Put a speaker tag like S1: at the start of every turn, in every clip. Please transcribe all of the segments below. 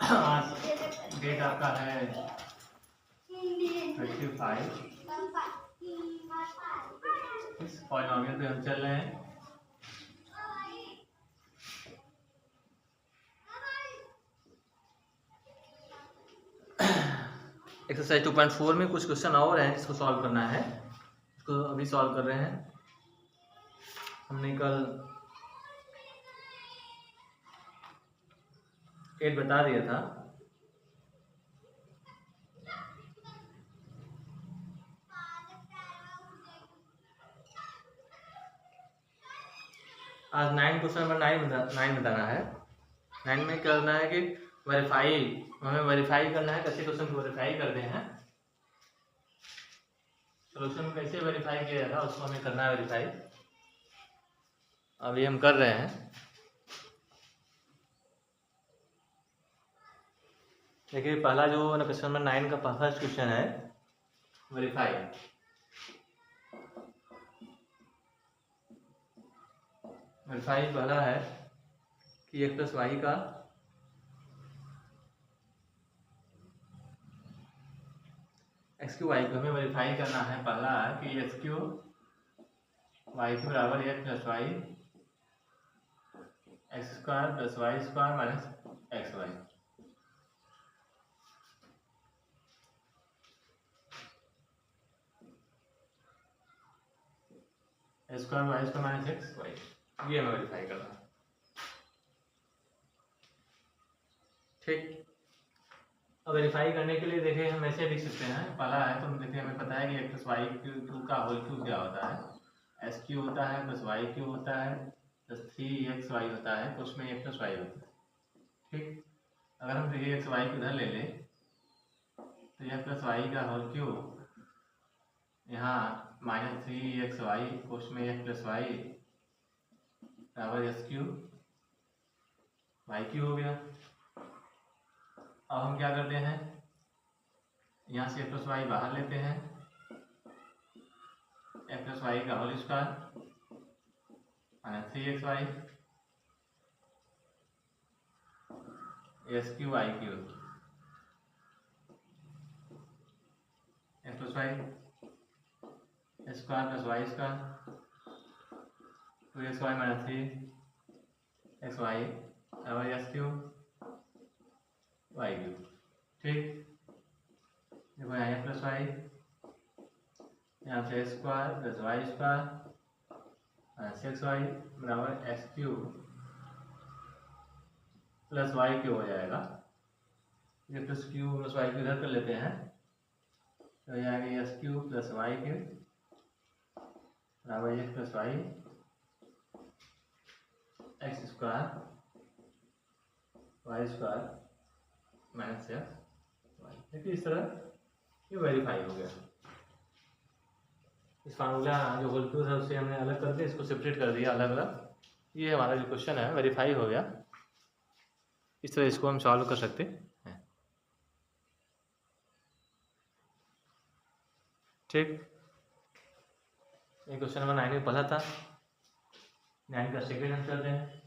S1: आज डेट आपका है 25। इस पॉलिनोमियल पे हम चल रहे हैं। एक्सरसाइज 2.4 में कुछ क्वेश्चन और हैं जिसको सॉल्व करना है, इसको अभी सॉल्व कर रहे हैं। हमने कल 8 बता दिया था। आज 9 क्वेश्चन नंबर 9 बताना है। 9 में क्या करना है कि हमें वेरीफाई करना है। कैसे क्वेश्चन को वेरीफाई करते हैं, सोल्यूशन कैसे वेरीफाई किया जाता है उसको हमें करना है वेरीफाई। अभी हम कर रहे हैं। देखिए पहला जो क्वेश्चन नंबर 9 का फर्स्ट क्वेश्चन है वेरीफाई। वेरीफाई पहला है कि x प्लस वाई का एक्स क्यू वाई को हमें वेरीफाई करना है। पहला है कि एक्स क्यू वाई क्यू बराबर x plus y x square plus y square minus x y. X square y square minus x y, ये हमें वेरीफाई करना है। ठीक, अब वेरीफाई करने के लिए देखिए हम ऐसे लिख सकते हैं। पहला है तो हम देखिए हमें पता है कि एक्स प्लस वाई क्यू का होल क्यू क्या होता है, एस क्यू होता है प्लस वाई क्यू होता है प्लस 3x वाई होता है तो उसमें एक्स प्लस वाई होता है। ठीक, अगर हम देखिए एक्स वाई को इधर ले लें तो एक्स प्लस वाई का होल क्यू यहाँ माइनस 3x वाई उसमें एक्स प्लस वाई बराबर एस क्यू वाई क्यू हो गया। अब हम क्या करते हैं, यहाँ से एक्स प्लस वाई बाहर लेते हैं, एक्स प्लस वाई का whole square minus 3x y x cube y cube x plus y square plus y square 2x y minus 3x y बराबर एस क्यू वाई क्यू। ठीक, देखो यहाँ x plus y, यहाँ से square plus y square minus x y बराबर x cube plus y cube हो जाएगा। ये plus cube plus y cube इधर कर लेते हैं तो यहाँ S cube plus y cube बराबर x plus y x square y square minus x y. देखिए इस तरह ये वेरीफाई हो गया। इस फार्मूला जो होल क्यू था उससे हमने अलग करके इसको सेपरेट कर दिया अलग अलग। ये हमारा जो क्वेश्चन है वेरीफाई हो गया। इस तरह इसको हम सॉल्व कर सकते हैं। ठीक, ये क्वेश्चन नंबर 9 में पढ़ा था। 9 का सेकेंड हम करते हैं।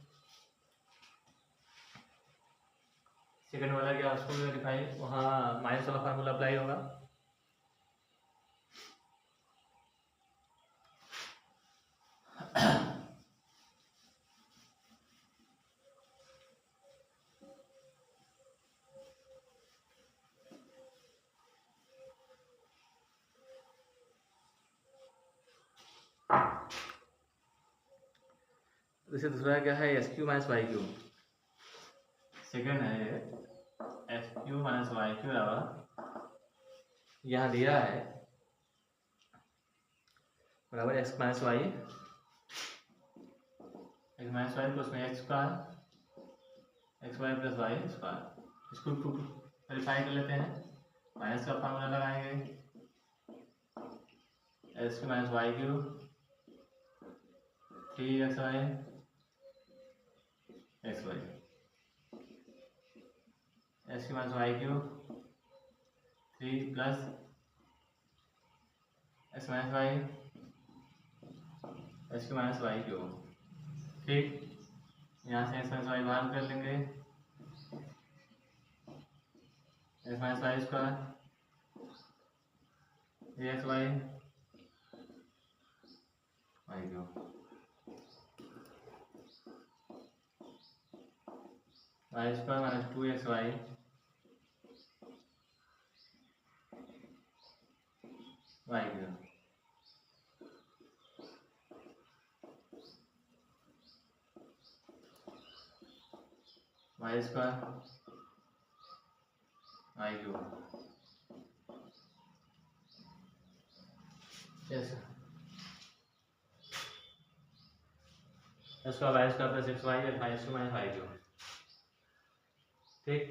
S1: सेकेंड वाला क्या, उसको भी वेरीफाई, वहाँ माइनस वाला फार्मूला अप्लाई होगा। जैसे दूसरा क्या है x cube minus y cube. Second है x cube minus y cube बराबर यहाँ दिया है बराबर एक्स माइनस वाई तो उसमें x square x y plus y square. इसको वेरीफाई कर लेते हैं। माइनस का फार्मूला लगाएंगे, x cube minus y cube 3x y x y x cube minus y cube 3 plus x minus y x cube minus y cube. ठीक, यहाँ से x minus y बाहर कर लेंगे x minus y square x y y cube y square minus 2x y y cube y square Y cube yes square y square plus x y at y square minus y cube. ठीक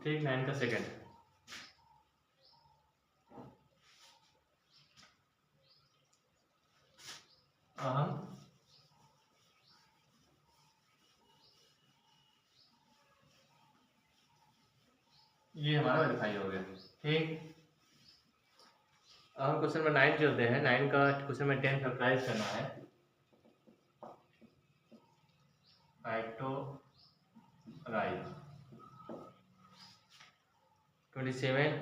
S1: ठीक 9 का second हम ये हमारा verify हो गया। ठीक अब हम क्वेश्चन नंबर 9 चलते हैं। 9 का क्वेश्चन में 10 फैक्टराइज करना है। Factorise 27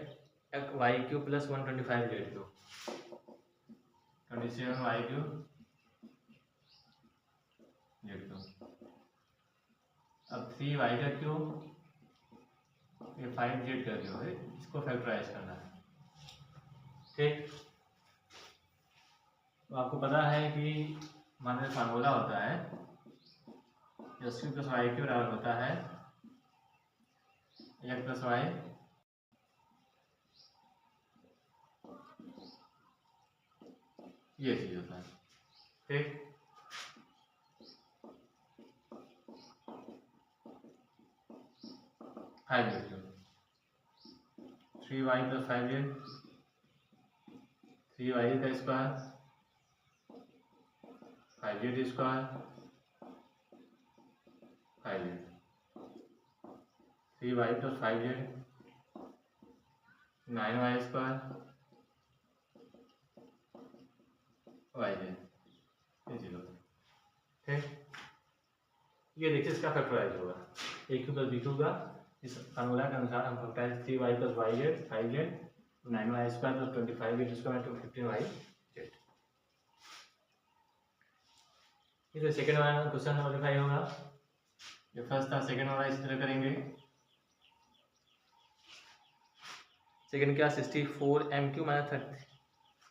S1: y cube plus 125 z cube 27 y cube z cube. अब 3 वाई का क्यूब ये 5 जेड का क्यूब है, इसको फैक्टराइज करना है। ठीक तो आपको पता है कि हमारा फार्मूला होता है x cube plus y cube बराबर होता है एक्स प्लस वाई ये चीज होता है। ठीक 5 z cube 3 y plus 5 z 3 y का square 5 z square 5 z 3 y plus 5 z 9 y square y z ये चीज होता है। ठीक ये देखिए इसका फैक्टराइज होगा a cube plus b cube का इस फार्मूला के अनुसार हम factorise 3 y plus y z 5 z 9 y square plus 25 z square to 15 y z. इसे सेकंड वाला क्वेश्चन मॉडिफाई होगा। ये फर्स्ट था, सेकंड वाला इस तरह करेंगे। सेकंड क्या 64 एम क्यू माइनस 30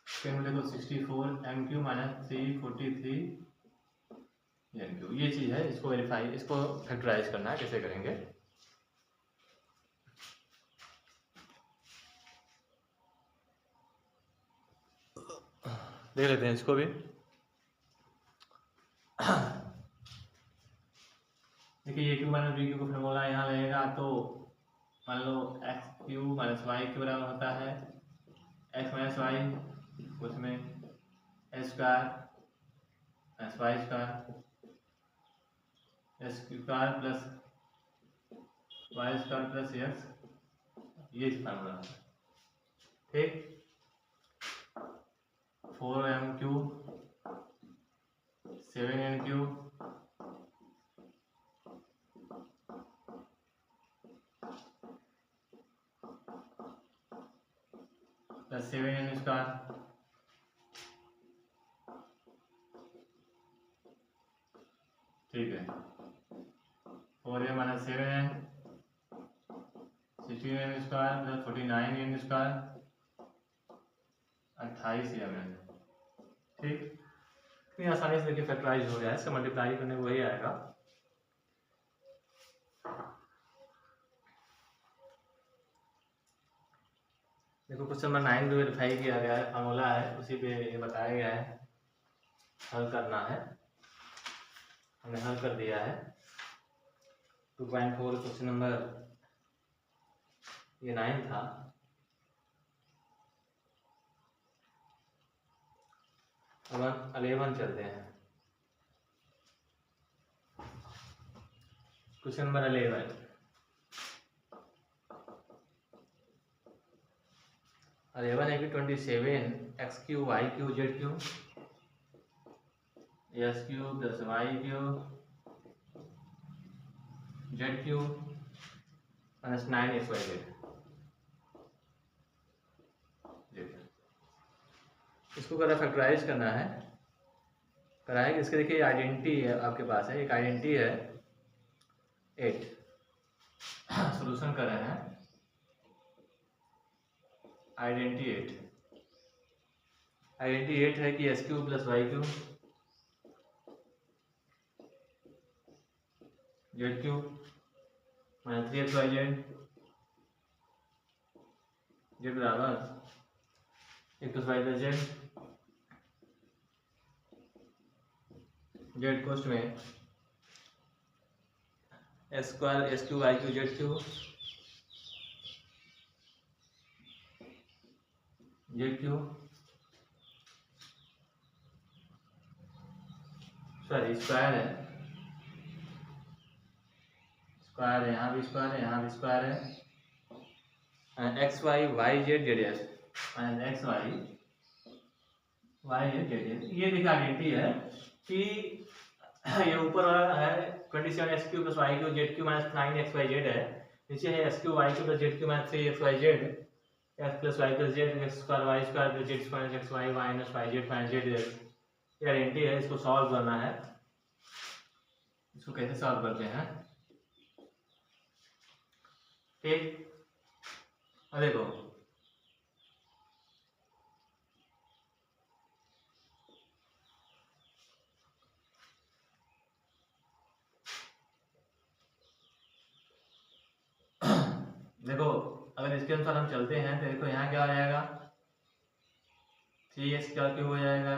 S1: सेकंड देखो 64 m cube minus 343 m cube ये चीज है। इसको वेरीफाई इसको फैक्टराइज करना है। कैसे करेंगे देख लेते हैं इसको भी। देखिए ये क्यू माइनस बी क्यू का फॉर्मूला यहाँ लगेगा तो मान लो x cube minus y cube बराबर होता है एक्स माइनस वाई उसमें x square minus y square x square plus y square plus x ये फार्मूला है। ठीक 4 m cube 7 n cube plus 7 n square ठीक है 4 m minus 7 n 16 n square plus 49 n square 28 m N. ठीक इतनी आसानी से देखिए फैक्टराइज हो गया है। इसका मल्टीप्लाई करने वही आएगा। देखो क्वेश्चन नंबर 9 जो वेरीफाई किया गया है फार्मूला है उसी पे ये बताया गया है हल करना है। हमने हल कर दिया है 2.4 क्वेश्चन नंबर ये 9 था। अब 11 चलते हैं। क्वेश्चन नंबर 11 है कि 27 x cube y cube z cube x cube plus y cube z cube minus 9xyz। इसको अगर फैक्टराइज करना है कराएंगे। इसके देखिए आइडेंटिटी है आपके पास है, एक आइडेंटिटी है 8। सॉल्यूशन कर रहे हैं आइडेंटिटी 8 है कि x cube plus y cube z cube minus 3xy z बराबर 1 प्लस वाई प्लस जेड कोष्ट में x square x cube y cube z cube sorry square है यहाँ भी स्क्वायर है, यहाँ भी स्क्वायर है, x y y z z x x y z z x. ये देखिए आइडेंटिटी है कि ये ऊपर वाला है 27 x cube plus y cube z cube minus 9 x y z है, नीचे है x cube y cube plus z cube minus 3 x y z x plus y plus z x square y plus z square x y minus y z x. ये identity है, इसको solve करना है। इसको कैसे सॉल्व करते हैं ठीक, देखो देखो अगर इसके अनुसार हम चलते हैं तो देखो यहाँ क्या हो जाएगा 3x क्या क्यू हो जाएगा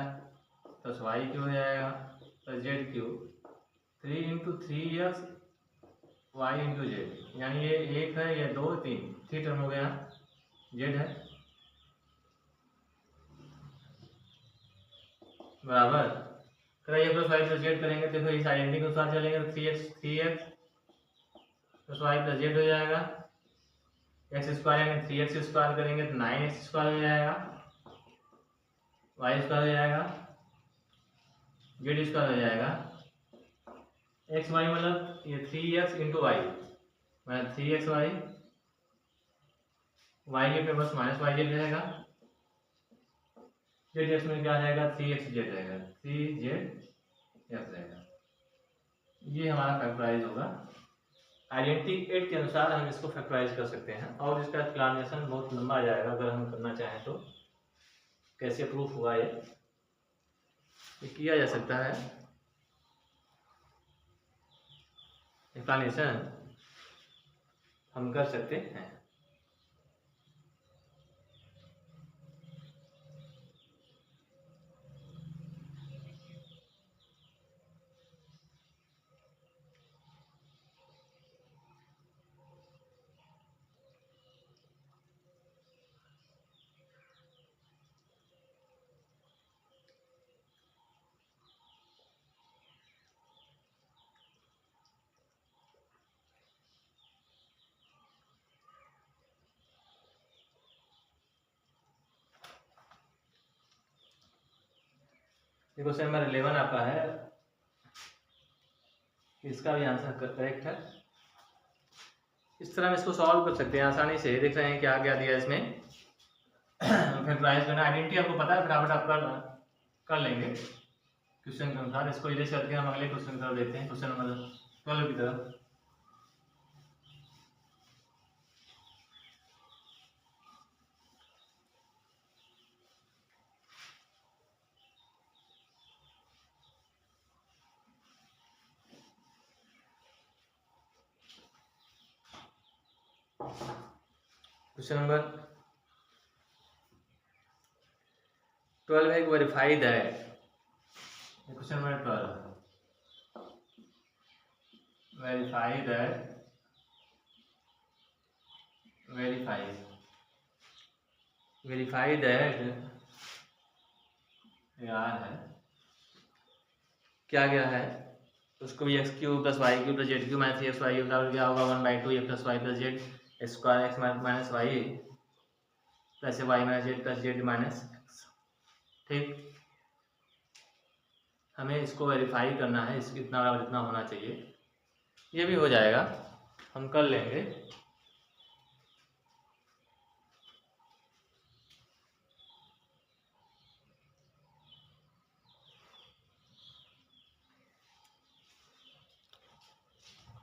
S1: प्लस वाई क्यू हो जाएगा plus z cube 3 into 3x y into z, यानी ये 1 है, ये 2 3 टर्म हो गया, जेड है बराबर कराइए प्लस वाई प्लस जेड करेंगे। देखो इस आइडेंटिटी के अनुसार चलेंगे तो 3x plus y plus Z हो जाएगा, एक्स स्क्वायर यानी 3x स्क्वायर करेंगे तो 9x स्क्वायर हो जाएगा, वाई स्क्वायर हो जाएगा, जेड स्क्वायर हो जाएगा, एक्स वाई मतलब ये 3x इंटू वाई मतलब 3x वाई, वाई जेड में बस माइनस वाई जेड रहेगा, जेड एक्स में क्या रहेगा 3x जेड रहेगा 3z एक्स रहेगा। ये हमारा फैक्टराइज होगा। आइडेंटिटी 8 के अनुसार हम इसको फैक्टराइज कर सकते हैं और इसका एक्सप्लेनेशन बहुत लंबा आ जाएगा अगर हम करना चाहें तो। कैसे प्रूफ हुआ ये किया जा सकता है एक्सप्लेनेशन हम कर सकते हैं। क्वेश्चन नंबर 11 आपका है, इसका भी आंसर करेक्ट है। इस तरह हम इसको सॉल्व कर सकते हैं आसानी से। देख रहे हैं क्या क्या दिया इसमें फैक्टराइज करना, आइडेंटिटी आपको पता है, फटाफट आप कर लेंगे क्वेश्चन के अनुसार। इसको इधर करके हम अगले क्वेश्चन की तरफ देखते हैं, क्वेश्चन नंबर 12 की तरफ। क्वेश्चन नंबर 12 है, verify that. Question number 12 verify that यार है क्या गया है उसको भी x cube plus y cube plus z cube minus x y बराबर क्या होगा 1/2 a plus y plus z square x minus y plus y minus z plus z minus x. ठीक, हमें इसको वेरीफाई करना है, इसकी इतना बराबर इतना होना चाहिए। ये भी हो जाएगा, हम कर लेंगे।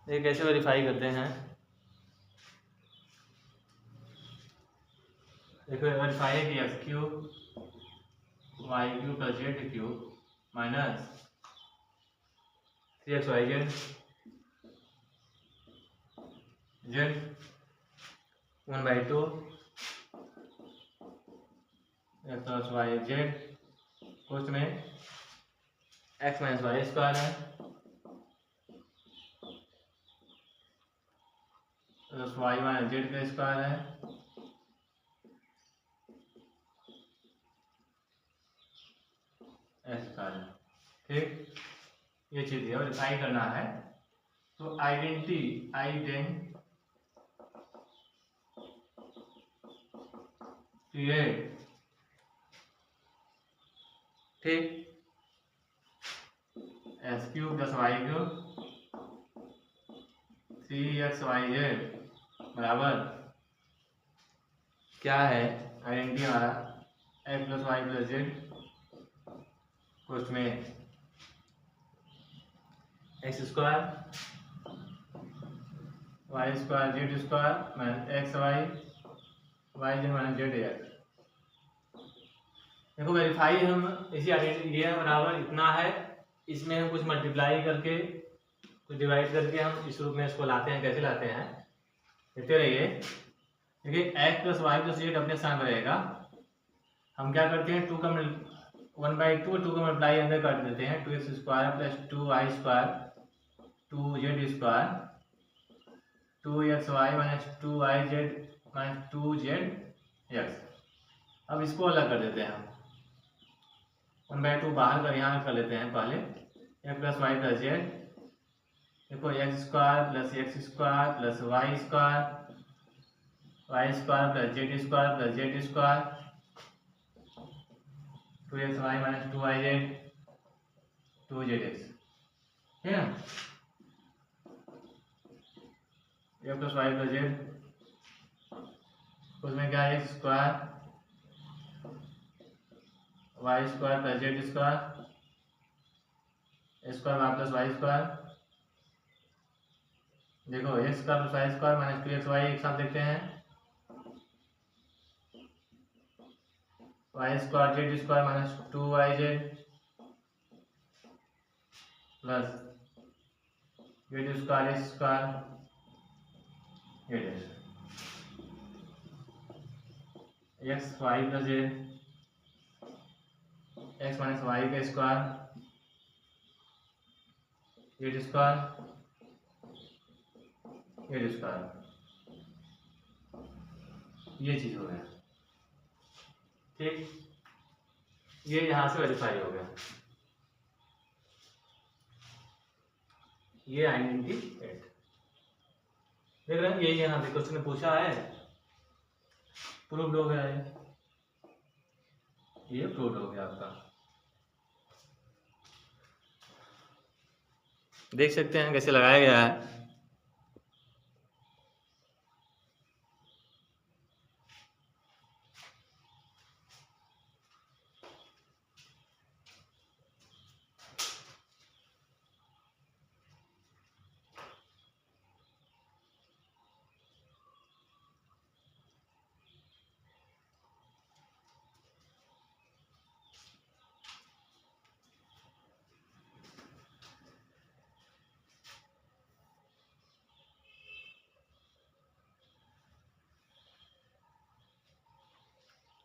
S1: ये कैसे वेरीफाई करते हैं, देखो वेरीफाई है कि x cube y cube plus z cube minus 3xyz z 1/2 x plus y z कुछ में एक्स माइनस वाई स्क्वायर है प्लस वाई माइनस जेड का स्क्वायर है एक्स स्क्वायर है। ठीक, ये चीज है वेरीफाई करना है। तो आइडेंटिटी ठीक, x cube plus y cube 3xyz बराबर क्या है, आइडेंटिटी हमारा x plus y plus z कुछ में x square y square z square minus x y z minus z x. देखो वेरीफाई हम इसी आइडेंटिटी ये बराबर इतना है, इसमें हम कुछ मल्टीप्लाई करके कुछ डिवाइड करके हम इस रूप में इसको लाते हैं। कैसे लाते हैं देखते रहिए। देखिए x plus y plus z अपने साथ रहेगा, हम क्या करते हैं 2 का 1/2 2 का मल्टीप्लाई अंदर कर देते हैं 2x square plus 2y square 2z square 2xy minus 2yz minus 2zx। अब इसको अलग कर देते हैं हम 1/2 बाहर कर यहाँ कर लेते हैं पहले x plus y plus z. देखो x square plus y square plus z square 2xy minus 2yz 2zx, ठीक है ना। A plus y plus z उसमें क्या है square y square plus z square y plus y square. देखो x square plus y square minus 2xy एक साथ देखते हैं y square z square minus 2yz plus z square x square x y plus z x minus Y का square z square ये चीज हो गया। ठीक, ये यहां से वेरीफाई हो गया। ये आइडेंटिटी 8 देख रहे हैं, ये यहाँ पे क्वेश्चन में पूछा है, प्रूव्ड हो गया है, ये प्रूव्ड हो गया आपका। देख सकते हैं कैसे लगाया गया है।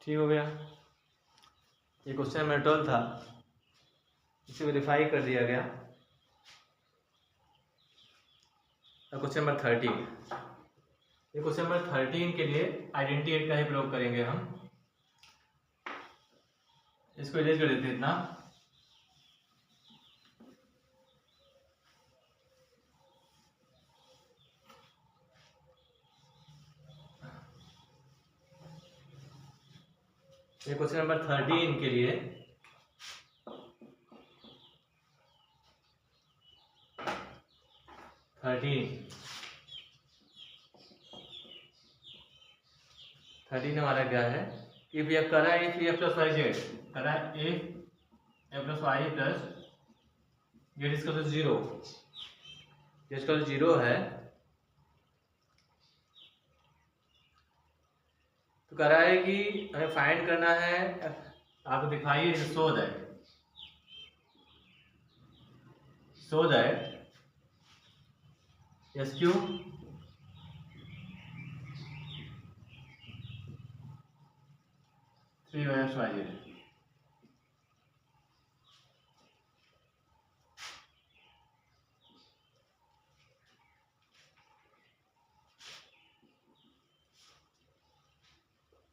S1: ठीक हो गया, ये क्वेश्चन नंबर 12 था, इसे वेरीफाई कर दिया गया। क्वेश्चन नंबर 13, ये क्वेश्चन नंबर 13 के लिए आइडेंटिटी 8 का ही प्रयोग करेंगे हम। इसको इरेज कर देते हैं इतना। ये क्वेश्चन नंबर 13 के लिए थर्टीन हमारा क्या है, इफ एफ करा है if f plus y z करा है if f plus y plus z इसका तो 0 जिसका 0 है, तो कह रहा है कि हमें फाइंड करना है, आपको दिखाइए, सो दैट SQ 3/xyz।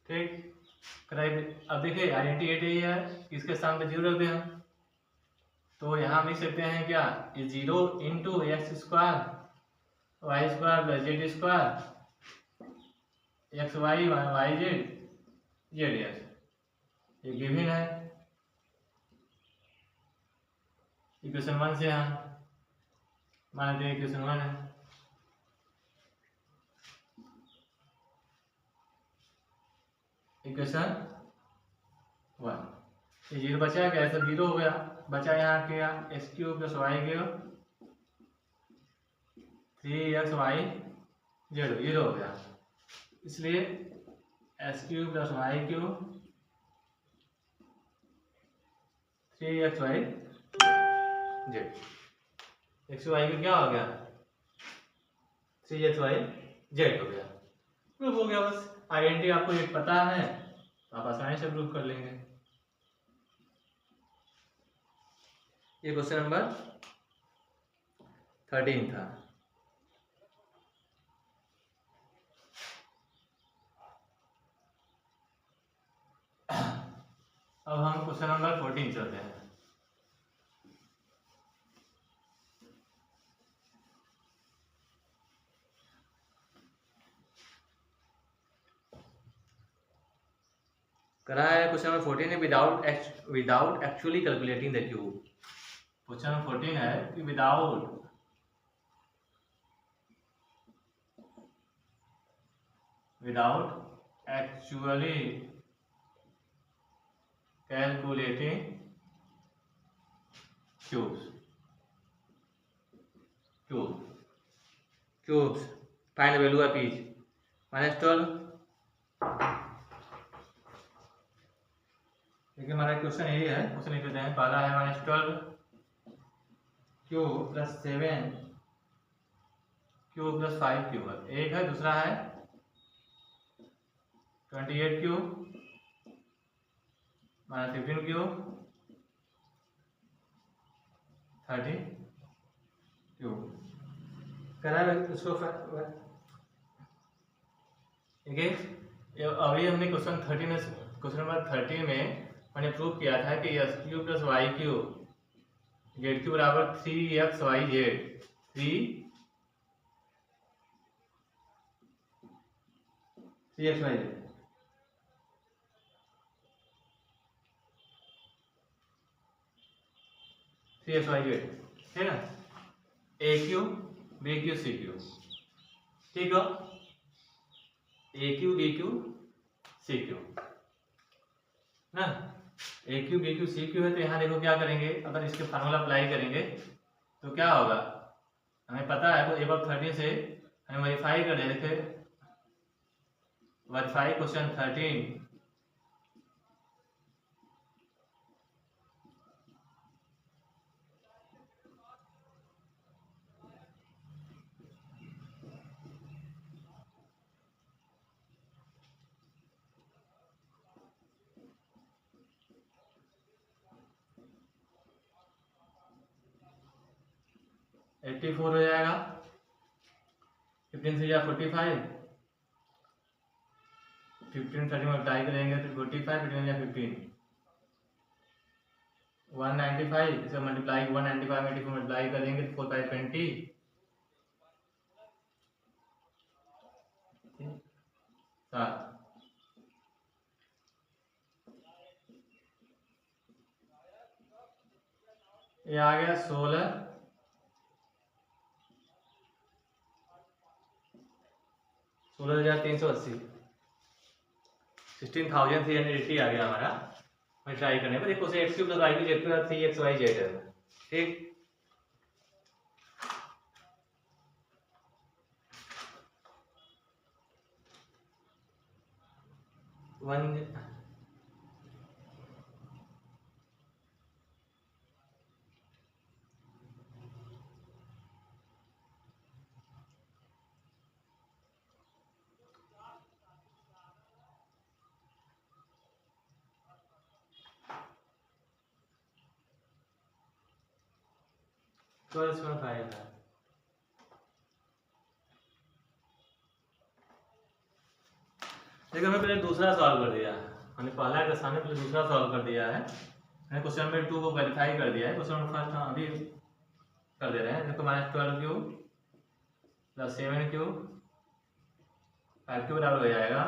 S1: ठीक, अब देखिए आइडेंटिटी यही है, इसके सामने 0 रख दें हम, तो यहाँ हम लिख सकते हैं क्या, 0 into x square y square plus z square x y y z z x, ये गिवन है इक्वेशन 1 से। हम मान लेते हैं इक्वेशन 1 है, इक्वेशन 1, ये 0 बचा क्या, सब 0 हो गया, बचा यहाँ क्या, x cube plus y cube 3xy z 0 हो गया, इसलिए x cube plus y cube 3xy z, x y cube क्या हो गया, 3xy जेड हो गया, प्रूफ हो गया। बस आइडेंटिटी आपको ये पता है तो आप आसानी से प्रूफ कर लेंगे। ये क्वेश्चन नंबर 13 था। अब हम क्वेश्चन नंबर 14 चलते हैं। करा है क्वेश्चन नंबर 14 है, without actually calculating the cube. Question number 14 है कि without actually calculating cubes find the value of each -12। देखिए हमारा क्वेश्चन यही है, क्वेश्चन लिख देते हैं। पहला है -12 cube plus 7 cube plus 5 cube, एक है, दूसरा है 28 क्यूब -15 क्यूब 30 क्यूब। करा उसको अभी हमने क्वेश्चन 13 में, क्वेश्चन नंबर 13 में मैंने प्रूव किया था कि x cube plus y cube z cube बराबर 3xy जेड 3xy जेड। ठीक है ना, a cube b cube c cube, ठीक है, a cube b cube c cube ना, a cube b cube c cube है, तो यहाँ देखो क्या करेंगे, अगर इसके फार्मूला अप्लाई करेंगे तो क्या होगा, हमें पता है, तो एबव 30 से हमें वेरीफाई कर दे, देखे वेरीफाई क्वेश्चन 13 84 हो जाएगा, 15 से या 45, 15 30 मल्टीप्लाई करेंगे तो 45, 15 या 15 195, इसे मल्टीप्लाई 195 में 84 मल्टीप्लाई करेंगे तो 4 5 20, ये आ गया 16,380, 16,380 आ गया हमारा। मैं ट्राई करने पर देखो, x cube plus y cube z 3xy z है, ठीक। वन ट्वेल्व पॉइंट फाइव है। देखो हमने पहले दूसरा सॉल्व कर दिया है, हमने पहला के सामने पहले दूसरा सॉल्व कर दिया है, मैंने क्वेश्चन नंबर 2 को वेरीफाई कर दिया है। क्वेश्चन नंबर फर्स्ट हम अभी कर दे रहे हैं। देखो -12 क्यूब प्लस 7 क्यूब 5 क्यूब बराबर हो जाएगा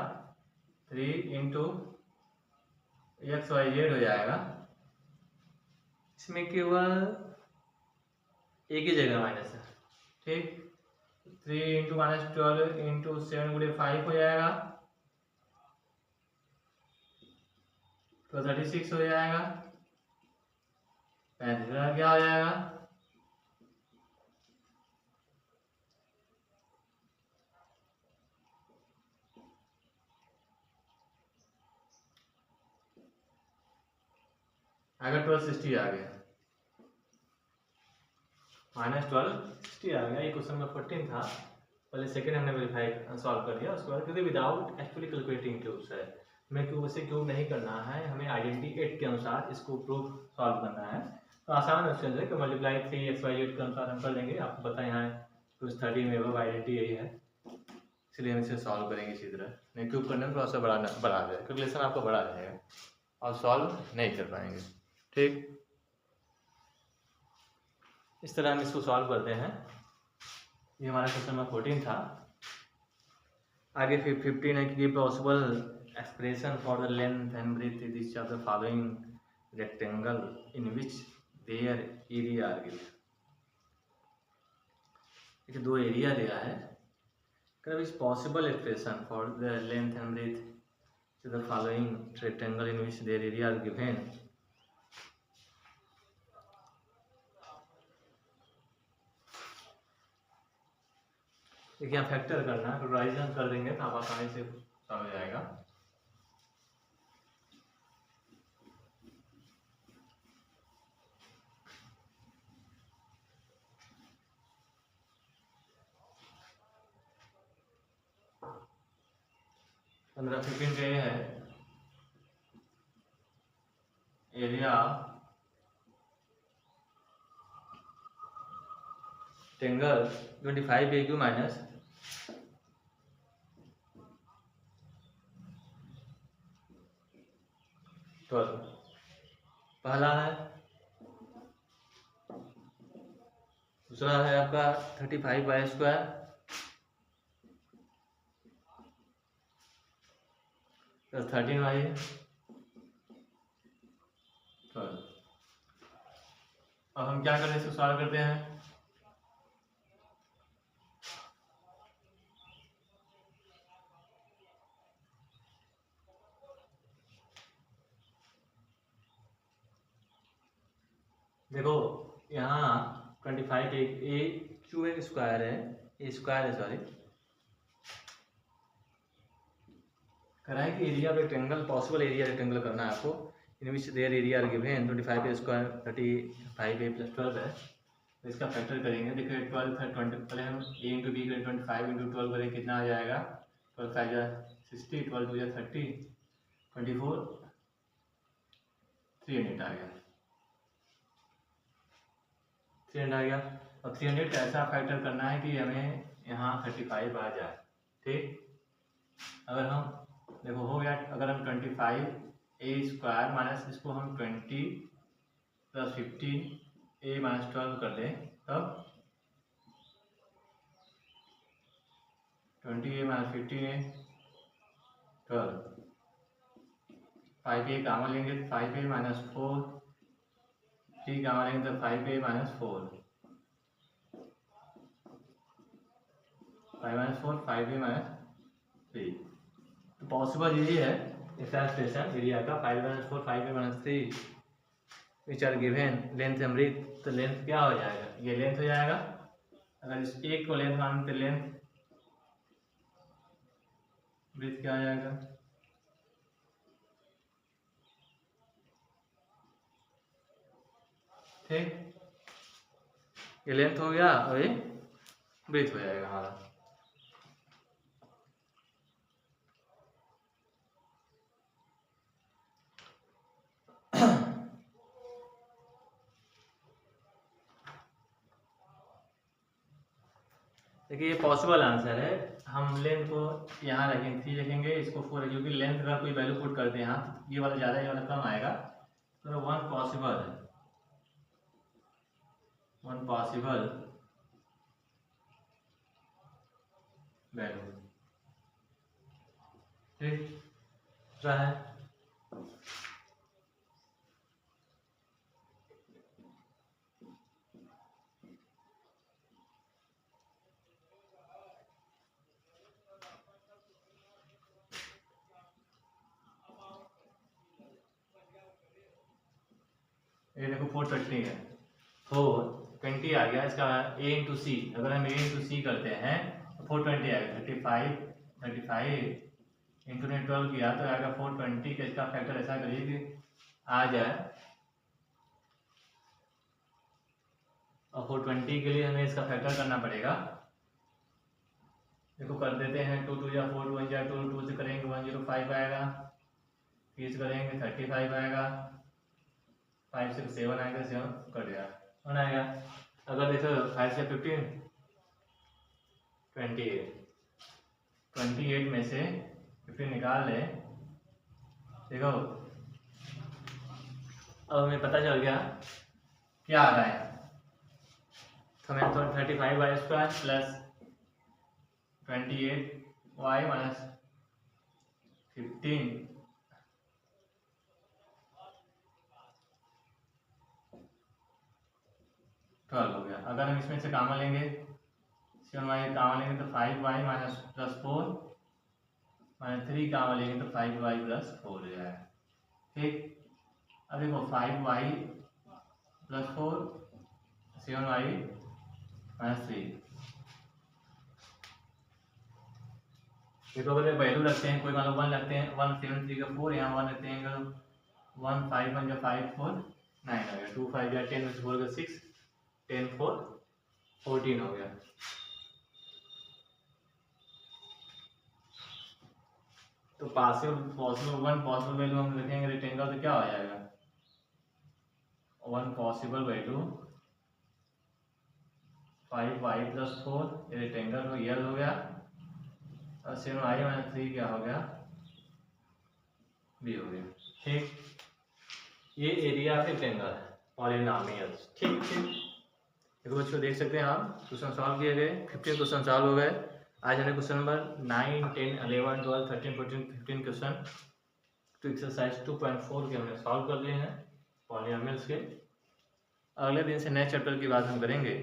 S1: 3 इंटू XYZ हो जाएगा। इसमें केवल एक ही जगह माइनस है, ठीक। 3 इंटू -12 इंटू 7 गुणे 5 हो जाएगा तो 36 हो जाएगा। 35 क्या हो जाएगा, अगर 1260 आ गया, -1260 आ गया। ये क्वेश्चन नंबर 14 था, पहले सेकंड हमने वेरीफाई सॉल्व कर दिया। उसके बाद क्योंकि विदाउट एक्चुअली कैलकुलेटिंग क्यूब्स है, हमें क्यूब से क्यूब नहीं करना है, हमें आइडेंटिटी 8 के अनुसार इसको प्रूफ सॉल्व करना है। तो आसान क्वेश्चन है कि मल्टीप्लाई 3xy8 के अनुसार हम कर लेंगे। आपको पता है यहाँ कुछ 30 में वो आइडेंटिटी यही है, इसलिए हम इसे सॉल्व करेंगे इसी तरह। नहीं क्यूब करने में थोड़ा सा बढ़ा जाएगा, कैलकुलेशन आपको बड़ा रहेगा और सॉल्व नहीं कर पाएंगे, ठीक। इस तरह हम इसको सॉल्व करते हैं। ये हमारा क्वेश्चन नंबर 14 था। आगे फिर 15 है कि possible expression for the length and breadth this of the following rectangle in which there area are given. देखिए दो एरिया दिया है, कब is possible expression for the length and breadth to the following rectangle in which their area are given। देखिए यहाँ factor करना है, factorisation कर देंगे तो आप आसानी से समझ जाएगा। पंद्रह 15 का ये है एरिया ट्रायंगल 25 AQ माइनस पहला है। दूसरा है आपका 35/² प्लस 13y। अब हम क्या करते हैं, इसको सॉल्व करते हैं। देखो यहाँ 25 AQ एक स्क्वायर है, ए स्क्वायर है सॉरी, करा है कि area rectangle possible area rectangle करना है आपको, in which there area are given 25 A² 35A + 12 है। तो इसका फैक्टर करेंगे। देखिए 12 था 20, पहले हम a इंटू बी करें 25 इंटू 12 करें, कितना आ जाएगा 12 5 जा 60, 12 2 जा 30, 24 300 आ गया, 300 आ गया। और 300 का ऐसा फैक्टर करना है कि हमें यहाँ 35 आ जाए, ठीक। अगर हम देखो हो गया, अगर हम 25A² माइनस इसको हम 20 + 15A - 12 कर दें, तब 20A - 15A 12, 5A कामन लेंगे 5A - 4, 3 कामन लेंगे तो 5A - 4, 5 - 4 5A - 3। तो पॉसिबल यही है इसका एक्सप्रेशन एरिया का 5 - 4 5A - 3 which are given length and breadth. तो लेंथ क्या हो जाएगा, ये लेंथ हो जाएगा। अगर इस एक को लेंथ मानते तो लेंथ ब्रेथ क्या आ जाएगा, ठीक, ये लेंथ हो गया और ये ब्रीथ हो जाएगा हमारा। देखिए ये पॉसिबल आंसर है। हम लेंथ को यहाँ रखेंगे 3 रखेंगे, इसको 4 है, क्योंकि लेंथ का कोई वैल्यू पुट करते हैं यहाँ तो ये वाला ज़्यादा, ये वाला कम आएगा। तो 1 पॉसिबल है, 1 पॉसिबल वैल्यू, ठीक रहा है। ये देखो 420 है, 420 आ गया, इसका a इंटू सी, अगर हम a इंटू सी करते हैं तो 420 आएगा। 35 इंटू ने 12 किया तो आएगा 420 का। इसका फैक्टर ऐसा करिए कि आ जाए, और 420 के लिए हमें इसका फैक्टर करना पड़ेगा। देखो कर देते हैं, 2 2 या 4, 2 1 या 2, 2 से करेंगे 105 आएगा, 30 करेंगे 35 आएगा, 5 से 7 आएगा, 7 कट गया 1 आएगा। अगर देखो 5 से 15 28 में से 15 निकाल ले, देखो अब हमें पता चल गया क्या आ रहा है। तो हमें तो 35y² प्लस 28y माइनस 15 12 हो गया। अगर हम इसमें से कामा लेंगे, 7y कामा लेंगे तो 5y माइनस प्लस 4 माइनस 3 कामा लेंगे तो 5y प्लस 4 हो जाएगा, ठीक। अब देखो 5y प्लस 4, 7y माइनस 3। देखो अगर वैल्यू रखते हैं, कोई मतलब 1 रखते हैं, 1 7 3 का 4, यहाँ 1 रखते हैं तो 1 5 1 जा 5 4 9 हो गया, 2 5 या 10 4 का 6, 10 4 14 हो गया। तो पॉसिबल 1 पॉसिबल वैल्यू हम रखेंगे रेक्टेंगल तो क्या हो जाएगा, 1 पॉसिबल वैल्यू 5y प्लस 4, ये रेक्टेंगल हो यल हो गया, और 7y माइनस 3 क्या हो गया, बी हो गया, ठीक। ये एरिया ऑफ रेक्टेंगल है, पॉलिनोमियल्स, ठीक ठीक। देखो बच्चों देख सकते हैं आप, क्वेश्चन सॉल्व किए गए, 15 क्वेश्चन सॉल्व हो गए। आज हमने क्वेश्चन नंबर 9 10 11 12 13 14 15 क्वेश्चन तो एक्सरसाइज 2.4 के हमने सॉल्व कर लिए हैं पॉलिनोमियल्स के। अगले दिन से नए चैप्टर की बात हम करेंगे।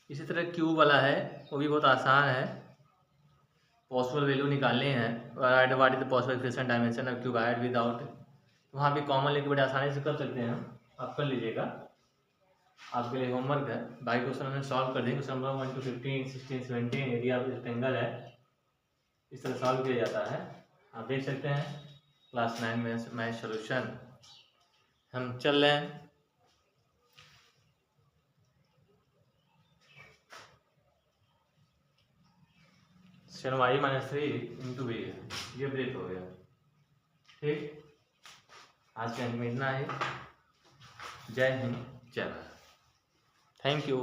S1: इसी तरह क्यूब वाला है, वो भी बहुत आसान है, पॉसिबल वैल्यू निकालने हैं, what is the possible equation dimension of cube add without, वहाँ भी कॉमन लेके बड़े आसानी से कर सकते हैं, आप कर लीजिएगा, आपके लिए होमवर्क है। बाकी क्वेश्चन हमें सॉल्व कर देंगे, question number 1 to 15 16 17 area of rectangle है, इस तरह सॉल्व किया जाता है, आप देख सकते हैं क्लास 9 में मैथ सोल्यूशन। हम चल रहे हैं, y माइनस 3 इंटू बी, ये ब्रेक हो गया, ठीक। आज का इतना है, जय हिंद जय भारत, थैंक यू।